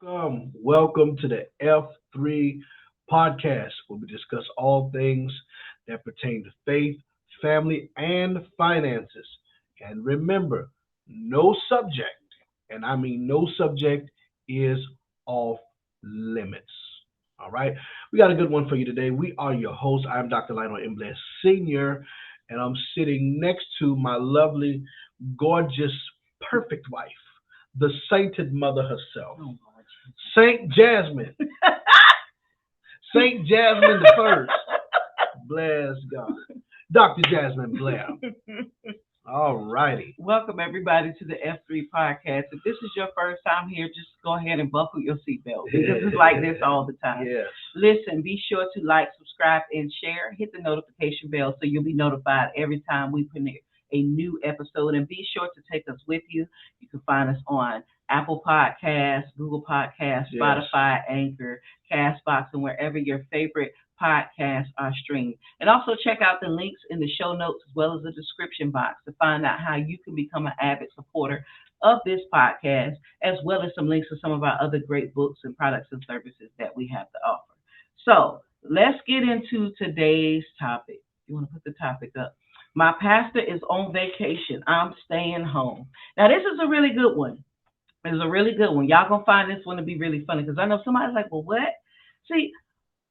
Welcome to the F3 podcast, where we discuss all things that pertain to faith, family, and finances. And remember, no subject, and I mean no subject, is off limits. All right, we got a good one for you today. We are your hosts. I'm Dr. Lionel M. Blair Sr., and I'm sitting next to my lovely, gorgeous, perfect wife, the sainted mother herself. Saint Jasmine. Saint Jasmine the first. Bless God. Dr. Jasmine Blair. All righty. Welcome everybody to the F3 podcast. If this is your first time here, just go ahead and buckle your seatbelt because it's like this all the time. Yes. Listen, be sure to like, subscribe, and share. Hit the notification bell so you'll be notified every time we put a new episode. And be sure to take us with you. You can find us on Apple Podcasts, Google Podcasts, Yes. Spotify, Anchor, Castbox, and wherever your favorite podcasts are streamed. And also check out the links in the show notes as well as the description box to find out how you can become an avid supporter of this podcast, as well as some links to some of our other great books and products and services that we have to offer. So let's get into today's topic. You want to put the topic up? My pastor is on vacation. I'm staying home. Now, this is a really good one. It's a really good one. Y'all gonna find this one to be really funny because I know somebody's like, well, what? See,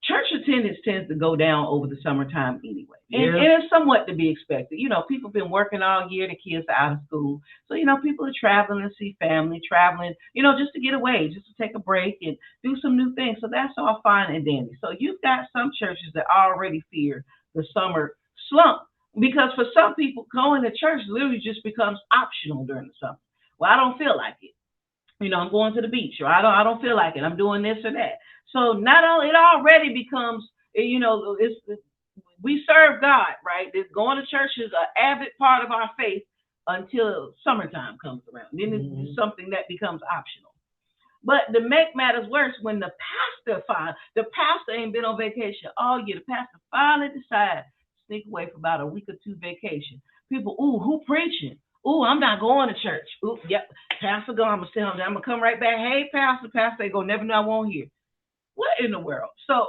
church attendance tends to go down over the summertime anyway. And it's somewhat to be expected. You know, people have been working all year, the kids are out of school. So, people are traveling to see family, traveling, just to get away, just to take a break and do some new things. So that's all fine and dandy. So you've got some churches that already fear the summer slump because for some people, going to church literally just becomes optional during the summer. Well, I don't feel like it. I'm going to the beach, or I don't feel like it. I'm doing this or that. So not only it already becomes, we serve God, right? This going to church is an avid part of our faith until summertime comes around. Then it's something that becomes optional. But to make matters worse, when the pastor ain't been on vacation all year. The pastor finally decides to sneak away for about a week or two vacation. People, who preaching? I'm not going to church. Yep, pastor gone. I'm gonna sit home. I'm gonna come right back. Hey, pastor, they go. Never know I won't hear. What in the world? So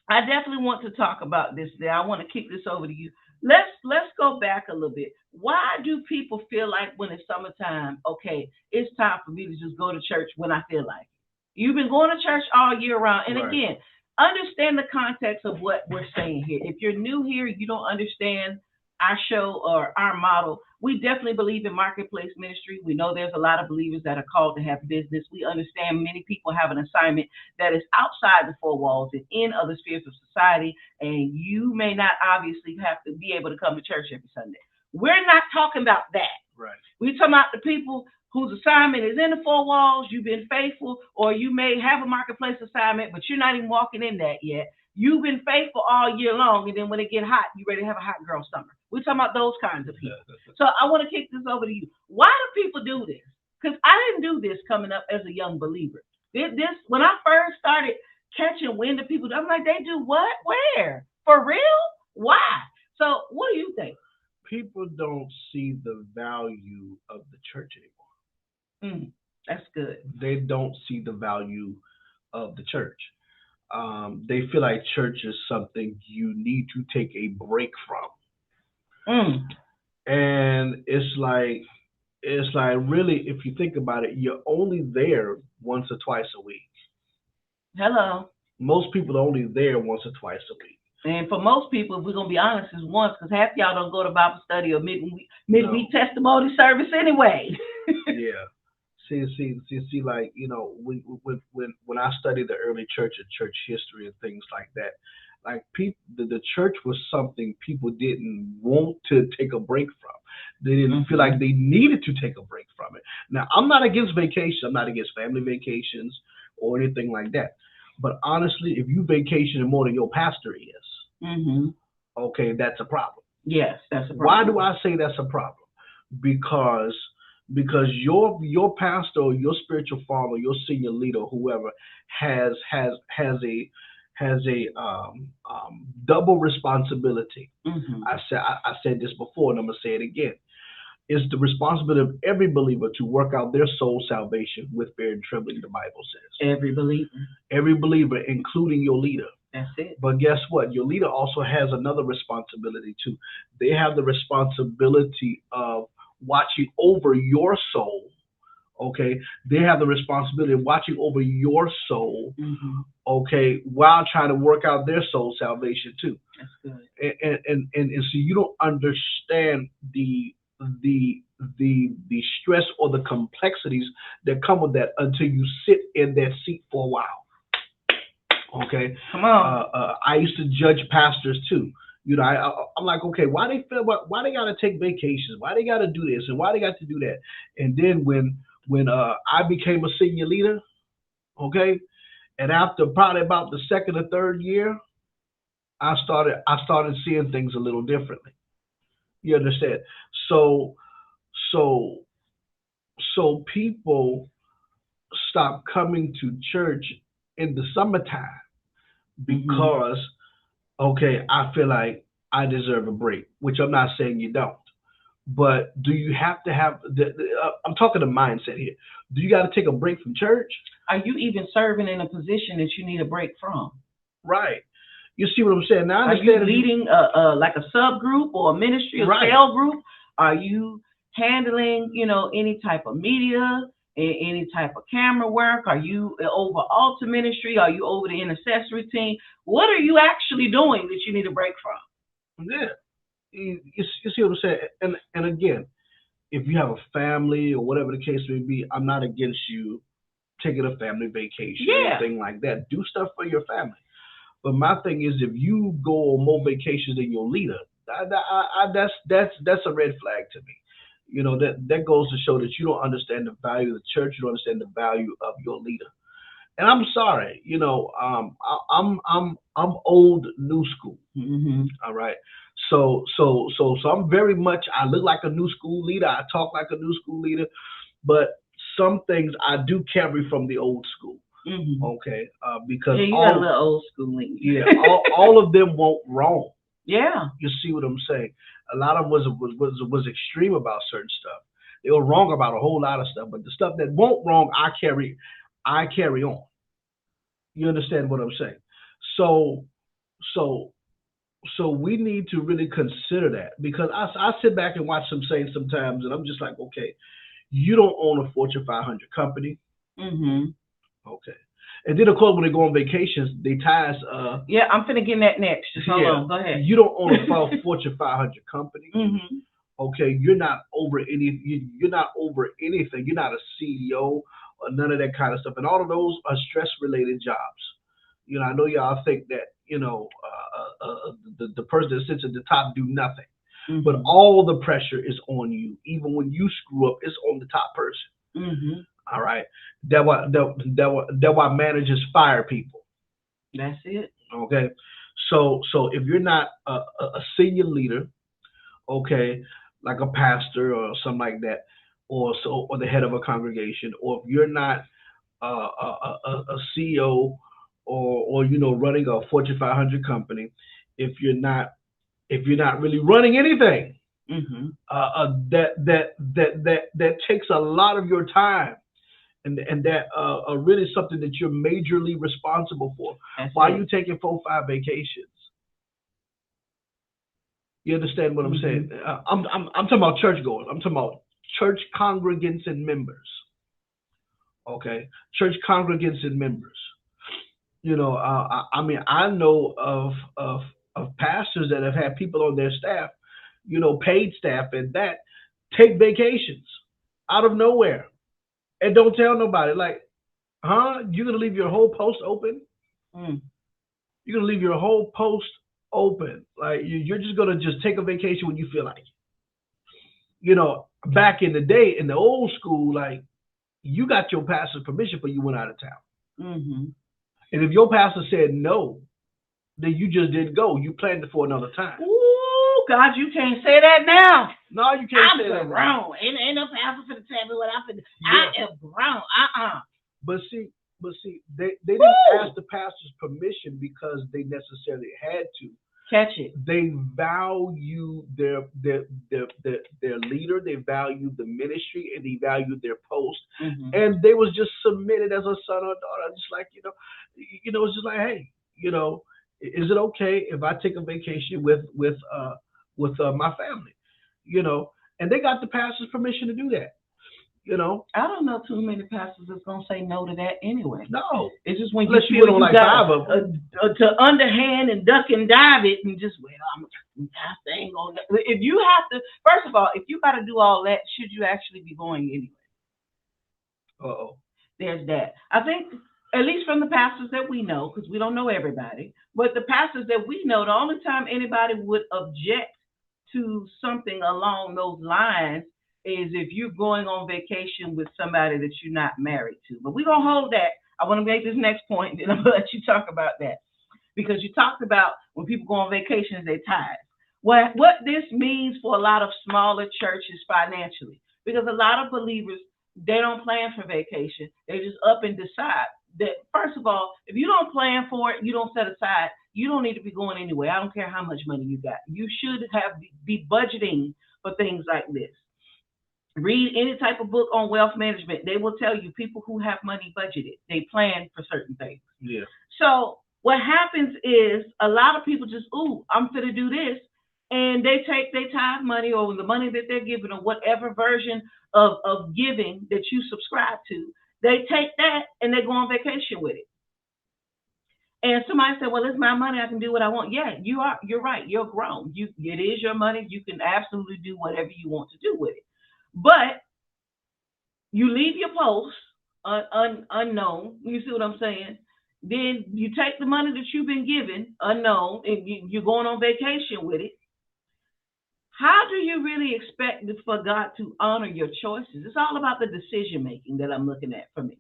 I definitely want to talk about this today. I want to kick this over to you. Let's go back a little bit. Why do people feel like when it's summertime, okay, it's time for me to just go to church when I feel like it? You've been going to church all year round. And again, understand the context of what we're saying here. If you're new here, you don't understand our show or our model. We definitely believe in marketplace ministry. We know there's a lot of believers that are called to have business. We understand many people have an assignment that is outside the four walls and in other spheres of society, and you may not obviously have to be able to come to church every Sunday. We're not talking about that. Right. We're talking about the people whose assignment is in the four walls. You've been faithful, or you may have a marketplace assignment, but you're not even walking in that yet. You've been faithful all year long, and then when it get hot, you ready to have a hot girl summer. We're talking about those kinds of people. So I want to kick this over to you. Why do people do this? Because I didn't do this coming up as a young believer. This when I first started catching wind of people, I'm like, they do what? Where? For real? Why? So what do you think? People don't see the value of the church anymore. That's good. They don't see the value of the church. They feel like church is something you need to take a break from. And it's like really, if you think about it, you're only there once or twice a week. Hello. Most people are only there once or twice a week. And for most people, if we're going to be honest, it's once, because half y'all don't go to Bible study or midweek testimony service anyway. Yeah. See, like, when I studied the early church and church history and things like that, like the church was something people didn't want to take a break from. They didn't feel like they needed to take a break from it. Now, I'm not against vacation. I'm not against family vacations or anything like that. But honestly, if you vacation more than your pastor is, okay, that's a problem. Yes, that's a problem. Why do I say that's a problem? Because your pastor or your spiritual father, your senior leader, whoever has a double responsibility. I said this before, and I'm gonna say it again. It's the responsibility of every believer to work out their soul salvation with fear and trembling, the Bible says. Every believer. Every believer, including your leader. That's it. But guess what? Your leader also has another responsibility too. They have the responsibility of watching over your soul. Okay, they have the responsibility of watching over your soul. Okay, while trying to work out their soul salvation too. That's good. And so you don't understand the stress or the complexities that come with that until you sit in that seat for a while. Okay, come on. I used to judge pastors too. You know, I'm like, okay, why they got to take vacations? Why they got to do this and why they got to do that? And then when I became a senior leader, okay, and after probably about the second or third year, I started seeing things a little differently. You understand? So people stop coming to church in the summertime because okay, I feel like I deserve a break, which I'm not saying you don't. But do you have to have I'm talking the mindset here. Do you got to take a break from church? Are you even serving in a position that you need a break from? Right. You see what I'm saying? Now, are you leading like a subgroup or a ministry, a cell group? Are you handling, any type of media, any type of camera work? Are you over altar ministry? Are you over the intercessory team? What are you actually doing that you need a break from? Yeah. You see what I'm saying? And again, if you have a family or whatever the case may be, I'm not against you taking a family vacation or anything like that. Do stuff for your family. But my thing is, if you go on more vacations than your leader, that's a red flag to me. You know, that goes to show that you don't understand the value of the church. You don't understand the value of your leader. And I'm sorry, I'm old new school. All right. So I'm very much, I look like a new school leader. I talk like a new school leader, but some things I do carry from the old school. Okay, because you got a little old school leader. Yeah, all of them won't wrong. Yeah, you see what I'm saying? A lot of them was extreme about certain stuff. They were wrong about a whole lot of stuff, but the stuff that won't wrong, I carry on. You understand what I'm saying? So we need to really consider that, because I sit back and watch some saints sometimes, and I'm just like, okay, you don't own a Fortune 500 company. Okay. And then, of course, when they go on vacations, they tie us. Yeah, I'm finna get that next. Just hold on. Go ahead. You don't own a Fortune 500 company. Okay, you're not over You're not over anything. You're not a CEO or none of that kind of stuff. And all of those are stress-related jobs. You know, I know y'all think that the person that sits at the top do nothing, but all the pressure is on you. Even when you screw up, it's on the top person. All right. That's why managers fire people. That's it. Okay. So if you're not a senior leader, okay, like a pastor or something like that, or the head of a congregation, or if you're not a CEO or running a Fortune 500 company, if you're not really running anything, that takes a lot of your time. And that are really something that you're majorly responsible for. Why are you taking 4-5 vacations? You understand what I'm saying? I'm talking about churchgoers. I'm talking about church congregants and members. Okay, church congregants and members. I mean, I know of pastors that have had people on their staff, paid staff, and that take vacations out of nowhere. And don't tell nobody, like, you're going to leave your whole post open? You're going to leave your whole post open. Like, you're just going to just take a vacation when you feel like it. Back in the day, in the old school, like, you got your pastor's permission before you went out of town. And if your pastor said no, then you just didn't go. You planned it for another time. Ooh, God, you can't say that now. No, you can't say that now. Ain't no pastor for the tell me what I'm finna. I am grown. But see, they didn't ask the pastor's permission because they necessarily had to. Catch it. They value their leader. They value the ministry, and they value their post. And they was just submitted as a son or daughter. Just like it's just like, hey, is it okay if I take a vacation with my family? And they got the pastor's permission to do that. I don't know too many pastors that's gonna say no to that anyway. No, it's just when unless you feel you you like got 5 of them. To underhand and duck and dive it and just pastor ain't gonna. If you have to, first of all, if you got to do all that, should you actually be going anyway? There's that. I think at least from the pastors that we know, because we don't know everybody, but the pastors that we know, the only time anybody would object to something along those lines is if you're going on vacation with somebody that you're not married to. But we're going to hold that. I want to make this next point, and then I'm going to let you talk about that. Because you talked about when people go on vacations, they tithe. What this means for a lot of smaller churches financially, because a lot of believers, they don't plan for vacation. They just up and decide that, first of all, if you don't plan for it, you don't set aside, you don't need to be going anyway. I don't care how much money you got. You should be budgeting for things like this. Read any type of book on wealth management. They will tell you people who have money budgeted. They plan for certain things. Yeah. So what happens is a lot of people just, I'm going to do this. And they take their tithe money or the money that they're giving or whatever version of giving that you subscribe to. They take that and they go on vacation with it. And somebody said, well, it's my money. I can do what I want. Yeah, you're right. You're grown. It is your money. You can absolutely do whatever you want to do with it. But you leave your post unknown. You see what I'm saying? Then you take the money that you've been given unknown and you're going on vacation with it. How do you really expect for God to honor your choices? It's all about the decision making that I'm looking at for me.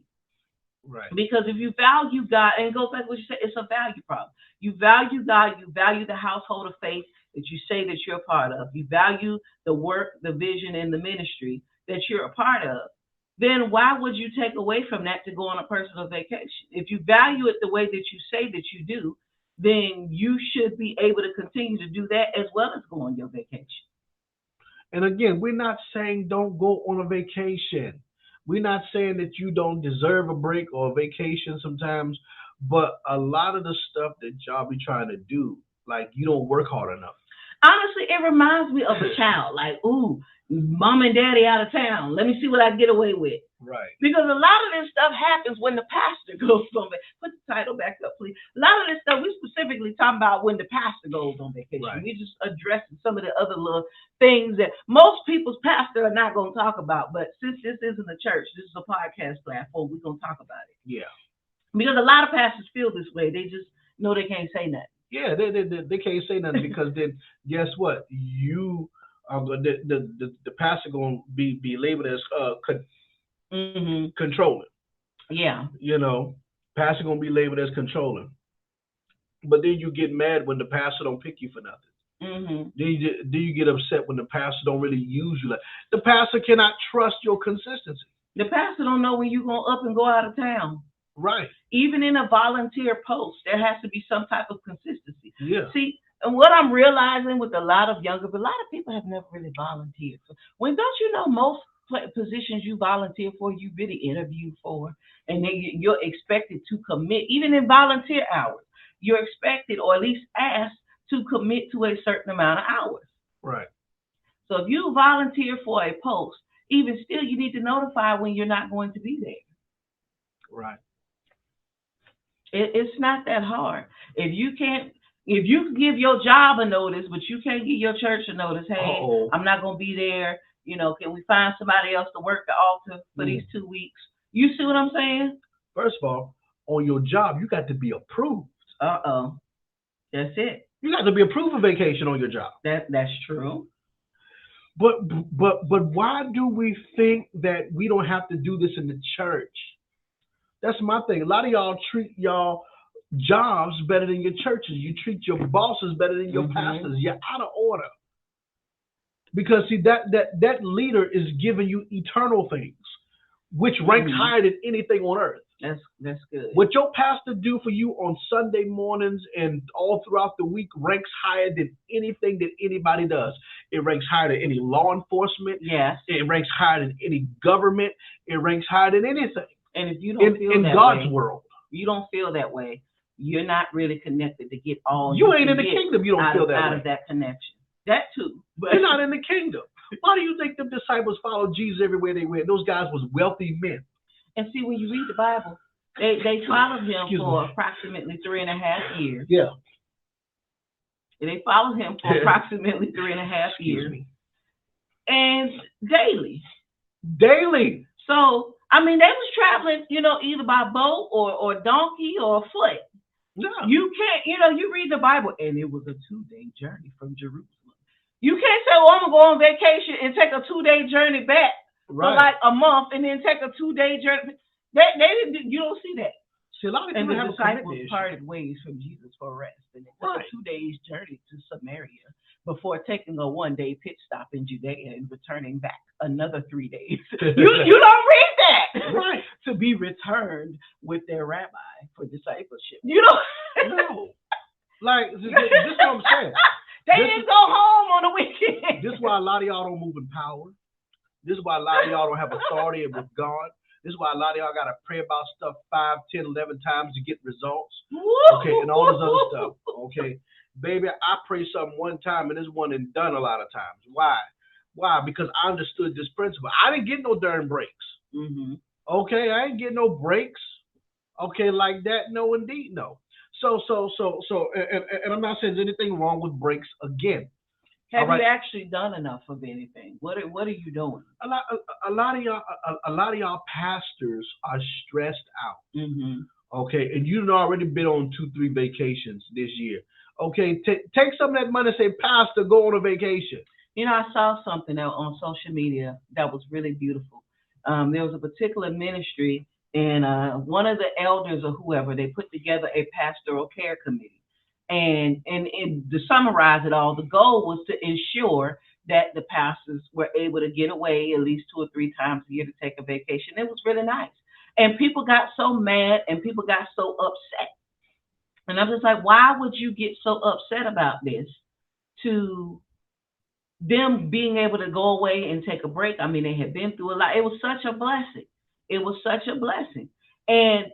Right. Because if you value God, and it goes back to what you said, it's a value problem. You value God, you value the household of faith that you say that you're a part of. You value the work, the vision, and the ministry that you're a part of. Then why would you take away from that to go on a personal vacation? If you value it the way that you say that you do, then you should be able to continue to do that as well as go on your vacation. And again, we're not saying don't go on a vacation. We're not saying that you don't deserve a break or a vacation sometimes, but a lot of the stuff that y'all be trying to do, like you don't work hard enough. Honestly, it reminds me of a child. Like, mom and daddy out of town. Let me see what I can get away with. Right. Because a lot of this stuff happens when the pastor goes on vacation. Put the title back up, please. A lot of this stuff we specifically talking about when the pastor goes on vacation. Right. We just addressing some of the other little things that most people's pastor are not going to talk about. But since this isn't a church, this is a podcast platform, we're going to talk about it. Yeah. Because a lot of pastors feel this way. They just know they can't say nothing. Yeah, they can't say nothing because then guess what? You are the pastor going to be labeled as controlling. Yeah. Pastor going to be labeled as controlling. But then you get mad when the pastor don't pick you for nothing. Then you get upset when the pastor don't really use you. The pastor cannot trust your consistency. The pastor don't know when you're going to up and go out of town. Right. Even in a volunteer post, there has to be some type of consistency. Yeah. See, and what I'm realizing with a lot of people have never really volunteered. When don't you know most positions you volunteer for, you really interview for, and then you're expected to commit, even in volunteer hours, you're expected or at least asked to commit to a certain amount of hours. Right. So if you volunteer for a post, even still, you need to notify when you're not going to be there. Right. It's not that hard. If you give your job a notice, but you can't give your church a notice, hey, I'm not going to be there. Can we find somebody else to work the altar for these 2 weeks? You see what I'm saying? First of all, on your job, you got to be approved. That's it. You got to be approved for vacation on your job. That's true. But why do we think that we don't have to do this in the church? That's my thing. A lot of y'all treat y'all jobs better than your churches. You treat your bosses better than your pastors. You're out of order. Because see, that leader is giving you eternal things. which ranks higher than anything on earth. That's good. What your pastor do for you on Sunday mornings and all throughout the week ranks higher than anything that anybody does. It ranks higher than any law enforcement. Yes. It ranks higher than any government. It ranks higher than anything. And if you don't feel in that God's way, world, you don't feel that way, you're not really connected to get all you ain't in the kingdom. You don't feel that out way. of that connection. That too. But you're not in the kingdom. Why do you think the disciples followed Jesus everywhere they went? Those guys was wealthy men. And see, when you read the Bible, they followed him for approximately 3.5 years. Yeah. They followed him for approximately 3.5 years. And daily. Daily. So, I mean, they was traveling, either by boat or donkey or foot. No. You can't, you read the Bible, and it was a 2-day journey from Jerusalem. You can't say, well, I'm going to go on vacation and take a 2-day journey back for like a month and then take a 2-day journey. They didn't. You don't see that. See, a lot of and people the have disciples parted ways from Jesus for rest, and they took a 2-day journey to Samaria before taking a 1-day pit stop in Judea and returning back another 3 days. You don't read that, right? To be returned with their rabbi for discipleship. You don't. No. Like this is what I'm saying. They didn't go home on the weekend. This is why a lot of y'all don't move in power. This is why a lot of y'all don't have authority with God. This is why a lot of y'all got to pray about stuff 5, 10, 11 times to get results. Okay, and all this other stuff. Okay, baby, I pray something one time and this one and done a lot of times. Why? Why? Because I understood this principle. I didn't get no darn breaks. Mm-hmm. Okay, I ain't get no breaks. Okay, like that. No, indeed, no. So, and I'm not saying there's anything wrong with breaks again. Have you actually done enough of anything? What are you doing? A lot of y'all pastors are stressed out. Mm-hmm. Okay, and you've already been on 2-3 vacations this year. Okay, take some of that money and say, Pastor, go on a vacation. I saw something on social media that was really beautiful. There was a particular ministry, and one of the elders or whoever, they put together a pastoral care committee. And to summarize it all, the goal was to ensure that the pastors were able to get away at least 2 or 3 times a year to take a vacation. It was really nice. And people got so mad and people got so upset. And I'm just like, why would you get so upset about this to them being able to go away and take a break? I mean, they had been through a lot. It was such a blessing. It was such a blessing. And,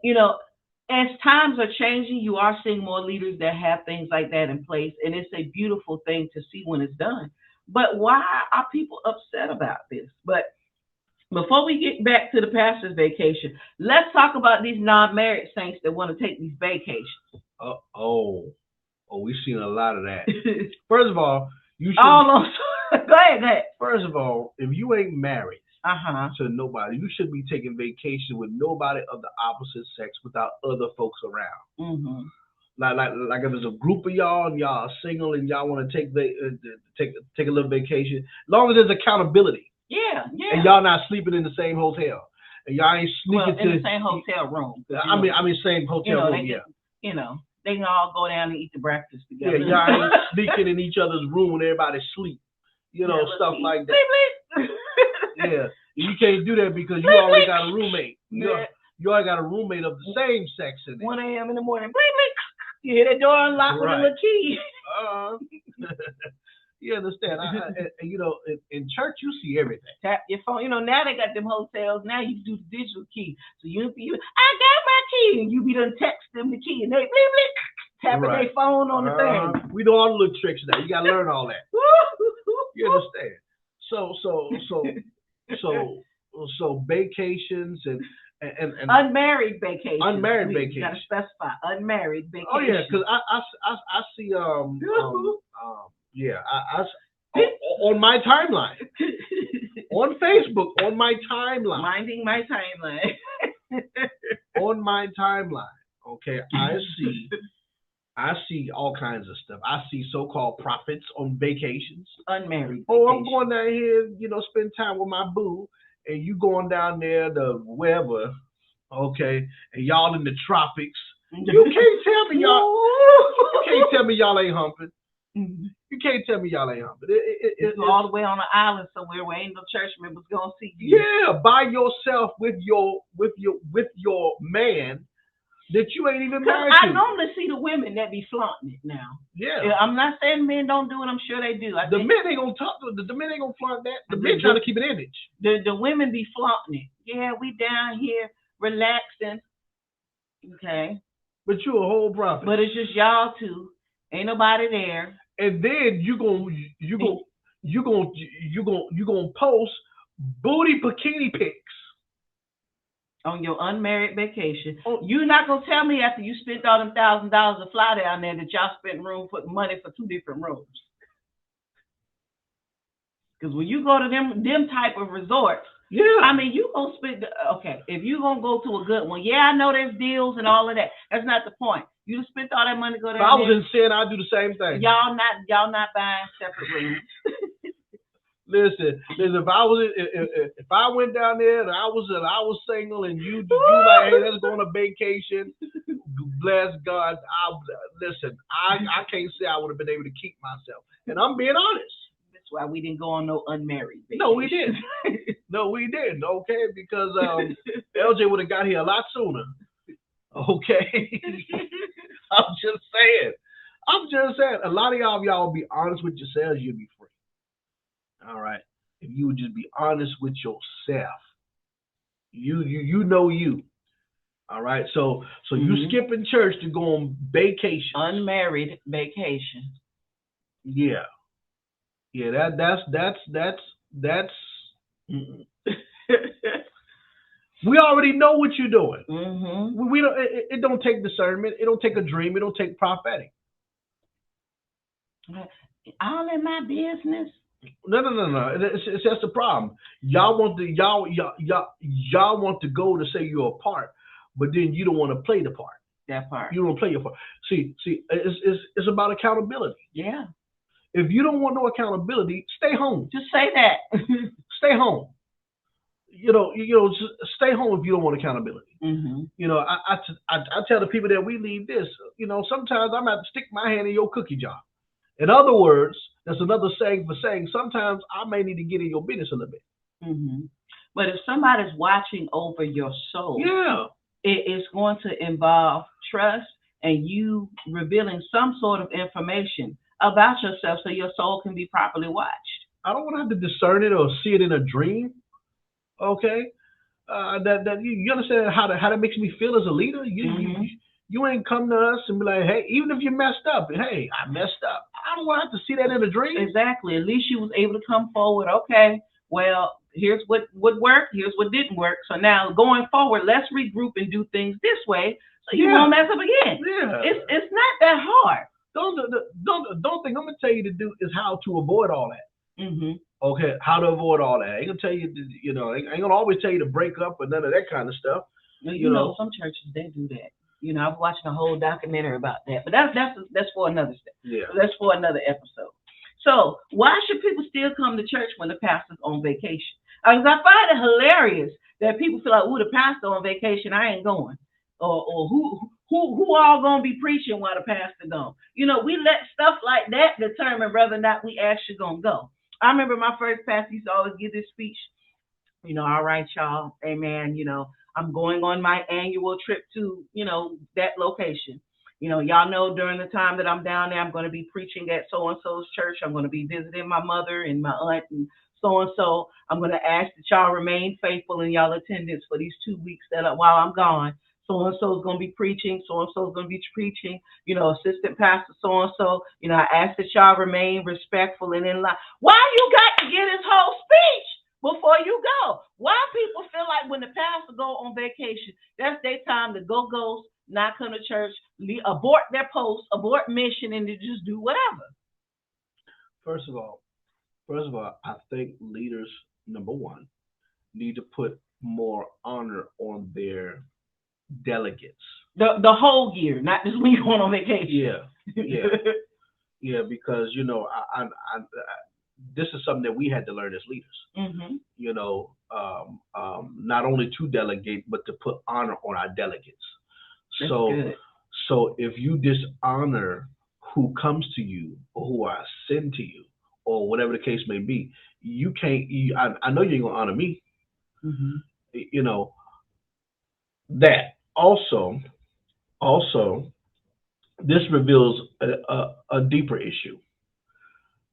as times are changing, you are seeing more leaders that have things like that in place. And it's a beautiful thing to see when it's done. But why are people upset about this? But before we get back to the pastor's vacation, let's talk about these non-married saints that want to take these vacations. We've seen a lot of that. First of all, you should. Go ahead. First of all, if you ain't married to nobody, you should be taking vacation with nobody of the opposite sex without other folks around. Mm-hmm. Like if there's a group of y'all and y'all are single and y'all want to take a little vacation, as long as there's accountability. Yeah. And y'all not sleeping in the same hotel, and y'all ain't sneaking in the same hotel room. I mean, same hotel room. They can all go down and eat the breakfast together. Yeah, y'all ain't sneaking in each other's room when everybody's asleep. Stuff like that. Bleep, bleep. Yeah, you can't do that because you already got a roommate. You already got a roommate of the same sex in there. 1 a.m. in the morning. Bleep, bleep. You hear the door unlocked with a little key. You understand? In church, you see everything. Tap your phone. Now they got them hotels. Now you do the digital key. So I got my key. And you be done text them the key. And they bleep, bleep, tapping their phone on the thing. We do all the little tricks now. You got to learn all that. You understand? So vacations and unmarried vacations. Unmarried vacations. You got to specify unmarried vacations. Oh yeah, because I see on my timeline, on Facebook, on my timeline, minding my timeline, on my timeline. Okay, I see all kinds of stuff. I see so-called prophets on vacations. Unmarried. I'm going down here, spend time with my boo, and you going down there to wherever, okay, and y'all in the tropics. You can't tell me y'all. You can't tell me y'all ain't humping. You can't tell me y'all ain't humble. It's all the way on an island somewhere where ain't no church members gonna see you. Yeah, by yourself with your man that you ain't even married to. I normally see the women that be flaunting it now. Yeah. I'm not saying men don't do it. I'm sure they do. The men ain't gonna talk to the men ain't gonna flaunt that. The men trying to keep an image. The women be flaunting it. Yeah, we down here relaxing. Okay. But you a whole prophet. But it's just y'all two. Ain't nobody there. And then you gonna post booty bikini pics on your unmarried vacation. You're not gonna tell me after you spent all them $1,000 to fly down there that y'all spent money for 2 different rooms. Because when you go to them type of resorts, yeah, I mean you gonna spend if you gonna go to a good one, yeah, I know there's deals and all of that. That's not the point. You spent all that money to go there. If I was in sin, I'd do the same thing. Y'all not buying separate rooms. Listen. If I went down there and I was single and you like, hey, let's go on a vacation. Bless God. I can't say I would have been able to keep myself, and I'm being honest. That's why we didn't go on no unmarried vacation. No, we didn't. No, we didn't. Okay, because LJ would have got here a lot sooner. Okay. I'm just saying. A lot of y'all will be honest with yourselves, you'll be free. All right. If you would just be honest with yourself, you know you. All right. So you skipping church to go on vacation. Unmarried vacation. Yeah. Yeah. That's. We already know what you're doing. Mm-hmm. We don't. It don't take discernment. It don't take a dream. It don't take prophetic. All in my business. No. It's just a problem. Y'all want to go to say you're a part, but then you don't want to play the part. That part. You don't play your part. See, it's about accountability. Yeah. If you don't want no accountability, stay home. Just say that. Stay home. Just stay home if you don't want accountability. Mm-hmm. I tell the people that we leave this. Sometimes I'm gonna have to stick my hand in your cookie jar. In other words, that's another saying for saying sometimes I may need to get in your business a little bit. Mm-hmm. But if somebody's watching over your soul, yeah, it's going to involve trust and you revealing some sort of information about yourself so your soul can be properly watched. I don't want to have to discern it or see it in a dream. Okay, that you understand how that makes me feel as a leader. You ain't come to us and be like, hey, even if you messed up, hey, I messed up. I don't want to have to see that in a dream. Exactly. At least you was able to come forward. Okay, well, here's what worked. Here's what didn't work. So now going forward, let's regroup and do things this way so you won't mess up again. Yeah. It's not that hard. Don't think I'm gonna tell you to do is how to avoid all that. Mm-hmm. Okay, how to avoid all that. I ain't gonna tell you, I ain't gonna always tell you to break up and none of that kind of stuff. You know, some churches they do that. I was watching a whole documentary about that, but that's for another step. Yeah, that's for another episode. So why should people still come to church when the pastor's on vacation? Because I find it hilarious that people feel like, "Ooh, the pastor on vacation, I ain't going," or who all gonna be preaching while the pastor gone? We let stuff like that determine whether or not we actually gonna go. I remember my first pastor used to always give this speech. All right, y'all, amen. I'm going on my annual trip to, that location. Y'all know during the time that I'm down there, I'm going to be preaching at so-and-so's church. I'm going to be visiting my mother and my aunt and so-and-so. I'm going to ask that y'all remain faithful in y'all attendance for these 2 weeks while I'm gone. So-and-so is going to be preaching. So-and-so is going to be preaching. Assistant pastor so-and-so. I ask that y'all remain respectful and in line. Why you got to get his whole speech before you go? Why people feel like when the pastor go on vacation, that's their time to go ghost, not come to church, abort their post, abort mission, and to just do whatever? First of all, I think leaders, number one, need to put more honor on their delegates. The whole year, not just when you're going on vacation. Yeah, because I this is something that we had to learn as leaders. Mm-hmm. Not only to delegate, but to put honor on our delegates. That's good. So if you dishonor who comes to you or who I send to you or whatever the case may be, you can't. I know you ain't gonna honor me. Mm-hmm. You know that. Also, this reveals a deeper issue.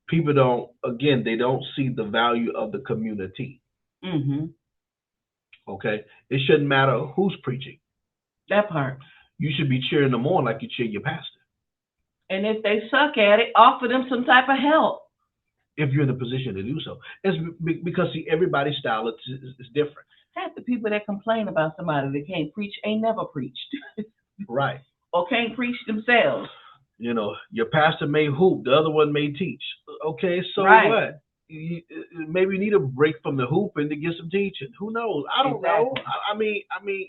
People don't. Again, they don't see the value of the community. Mm-hmm. Okay, it shouldn't matter who's preaching. That part. You should be cheering them on like you cheer your pastor. And if they suck at it, offer them some type of help. If you're in a position to do so, it's because see everybody's style is different. Half the people that complain about somebody that can't preach ain't never preached. Right. Or can't preach themselves. Your pastor may hoop, the other one may teach. Okay, so Right. what? Maybe you need a break from the hooping to get some teaching. Who knows? I don't know. Exactly. I mean,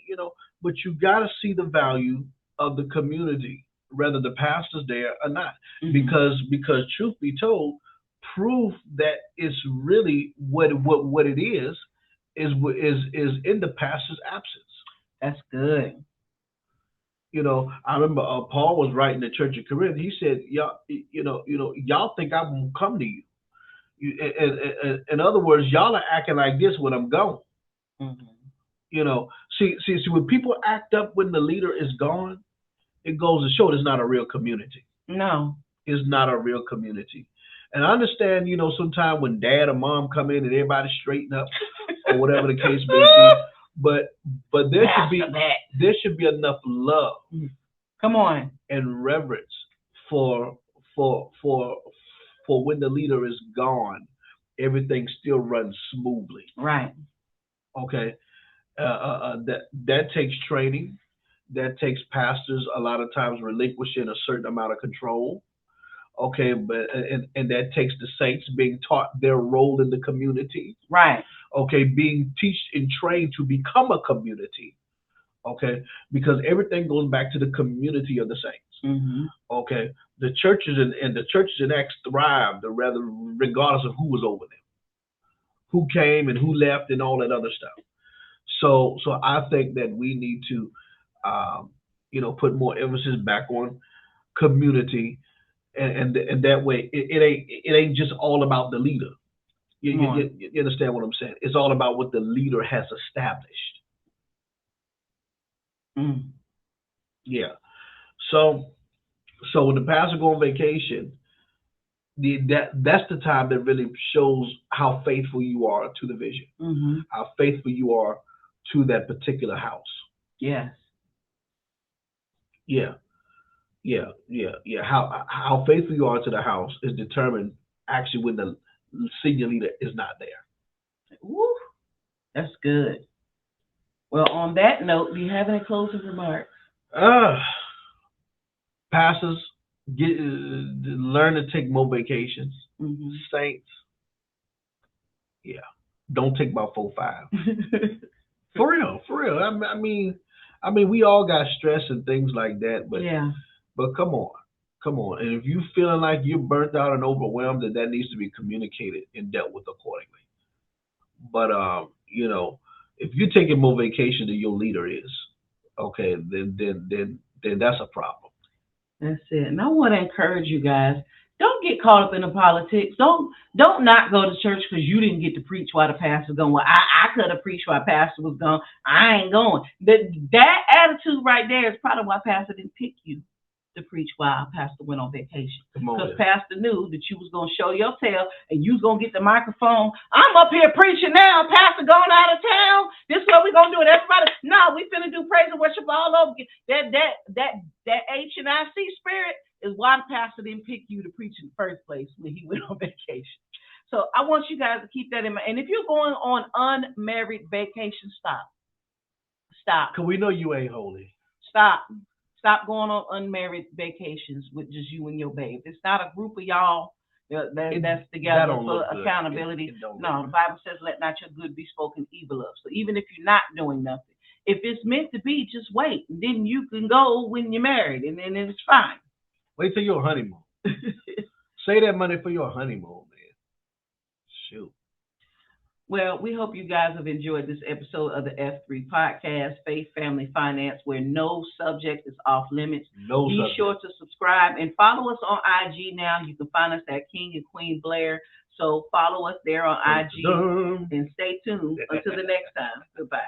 but you got to see the value of the community, whether the pastor's there or not, Mm-hmm. because truth be told, proof that it's really what it is in the pastor's absence. That's good. I remember Paul was writing the Church of Corinth. He said, "Y'all, y'all think I'm gonna come to you. In other words, y'all are acting like this when I'm gone. Mm-hmm. See, when people act up when the leader is gone, it goes to show it's not a real community. No, it's not a real community. And I understand, sometimes when dad or mom come in and everybody straighten up or whatever the case may be, but there should be enough love. Come on. And reverence for when the leader is gone, everything still runs smoothly. Right. Okay. That takes training. That takes pastors a lot of times relinquishing a certain amount of control. Okay, but and that takes the saints being taught their role in the community. Right. Okay, being taught and trained to become a community. Okay, because everything goes back to the community of the saints. Mm-hmm. Okay, the churches in Acts thrived, rather regardless of who was over them, who came and who left, and all that other stuff. So I think that we need to, put more emphasis back on community, and that way it ain't just all about the leader. You understand what I'm saying? It's all about what the leader has established. Mm. Yeah. So when the pastor go on vacation, that's the time that really shows how faithful you are to the vision, mm-hmm. how faithful you are to that particular house. Yes. Yeah. How faithful you are to the house is determined actually when the senior leader is not there. Woo. That's good. Well, on that note, do you have any closing remarks? Pastors, learn to take more vacations. Mm-hmm. Saints, don't take about 4 5. For real. I mean, we all got stress and things like that, but come on. And if you feeling like you're burnt out and overwhelmed, then that needs to be communicated and dealt with accordingly. But if you're taking more vacation than your leader is, okay, then that's a problem. That's it. And I want to encourage you guys. Don't get caught up in the politics. Don't not go to church because you didn't get to preach while the pastor's gone. Well, I could have preached while pastor was gone. I ain't going. That attitude right there is probably why pastor didn't pick you to preach while pastor went on vacation. Because pastor knew that you was going to show your tail and you was going to get the microphone. I'm up here preaching now. Pastor going out of town. This is what we're going to do. And everybody, no, we finna do praise and worship all over again. That H&IC spirit is why the pastor didn't pick you to preach in the first place when he went on vacation. So I want you guys to keep that in mind. And if you're going on unmarried vacation, stop. Because we know you ain't holy. Stop going on unmarried vacations with just you and your babe. It's not a group of y'all that's together for accountability. No, the Bible says, let not your good be spoken evil of. So even if you're not doing nothing, if it's meant to be, just wait. And then you can go when you're married, and then it's fine. Wait till your honeymoon. Save that money for your honeymoon, man. Shoot. Well, we hope you guys have enjoyed this episode of the F3 podcast, Faith, Family, Finance, where no subject is off limits. No Be subject. sure to subscribe and follow us on IG now. You can find us at King and Queen Blair. So follow us there on IG and stay tuned until the next time. Goodbye.